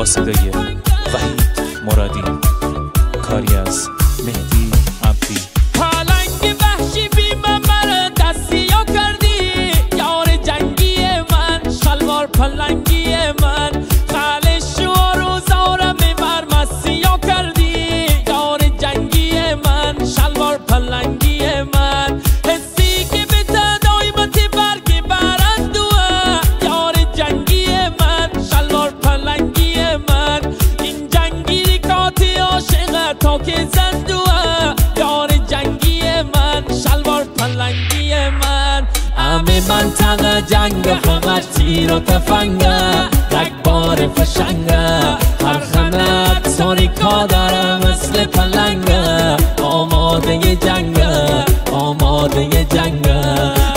صدای وحید مرادی، کاری از مهدی عبدی. پلنگ وحشی بی من دستیا کردی، یار جنگی من، شلوار پلنگی من، خالش و روزارم بر مسیا کردی، یار جنگی من، شلوار پلنگی من، حسی که به تدایمتی برگی برندوه، یار جنگی من، شلوار پلنگی من، این جنگی کاتی عاشق تا که زندوه، یار جنگی من، شلوار پلنگی من. همه منطقه جنگ فقط تیر و تفنگه، رگبار فشنگه، هر خنت تاریکا داره مثل پلنگه، آماده جنگه، آماده جنگه.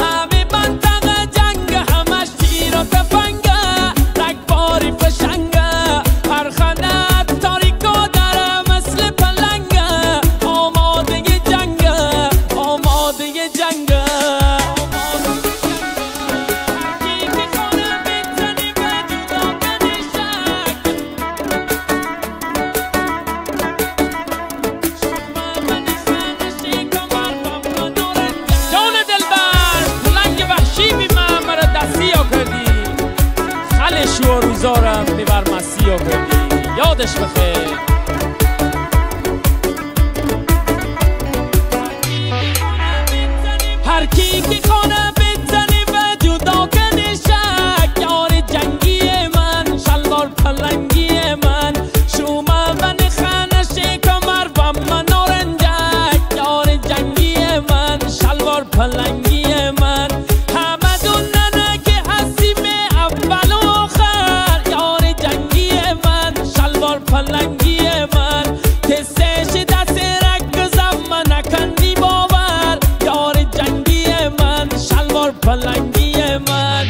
همه منطقه جنگ همش تیر و تفنگه، رگباری فشنگه، هر خنت تاریکا داره مثل پلنگه، آماده جنگه، آماده جنگه. و روزارم ببر مسیح کردی، یادش بخیر. هر کی که خانه بزنی و جدا کنی شک، یار جنگی من، شلوار پلنگی من، شومه و نخانه کمر و من نارنجک، یار جنگی من، شلوار پلنگی من. همه دوننه که هستیم اول و آخر، یار جنگی من، شلوار پلنگی من، تستش دست رکزم من نکندی باور، یار جنگی من، شلوار پلنگی من.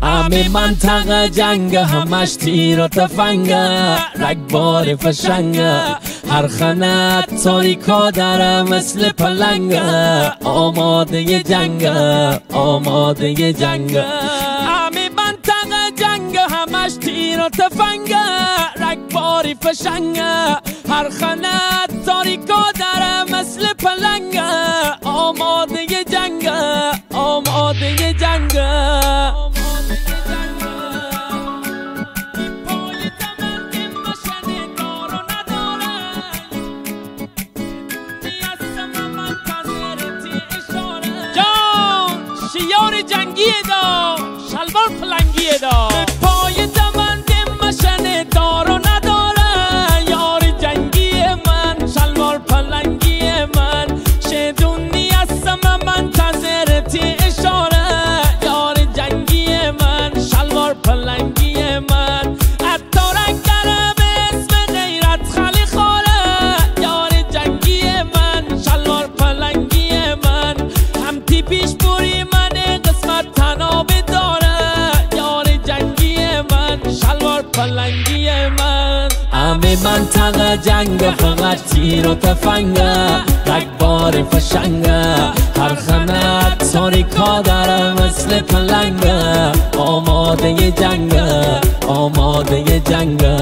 همه منطقه جنگ همش تیر و تفنگه، رگبار فشنگه، هر خنت تاریکا داره مثل پلنگه، آماده جنگه، آماده جنگه. همه منطقه جنگ همش تیر و تفنگه، رگباری فشنگه، هر خنت تاریکا داره مثل پلنگه، آماده جنگه، آماده جنگه. یار جنگی دا، شلوار پلنگی دا، پای دمند مشن دار و نداره، یار جنگی من، شلوار پلنگی من، شدونی هستم منتظرتی اشاره، یار جنگی من، شلوار پلنگی من. اتارک داره به اسم غیرت خالی خوره، یار جنگی من، شلوار پلنگی من، هم تیپیش بوری من تناب داره، یار جنگی من، شلوار پلنگی من. همه منطقه جنگ فقط تیر و تفنگه، رگبار فشنگه، هر خنت تاریکا داره مثل پلنگه، آماده جنگه، آماده جنگه.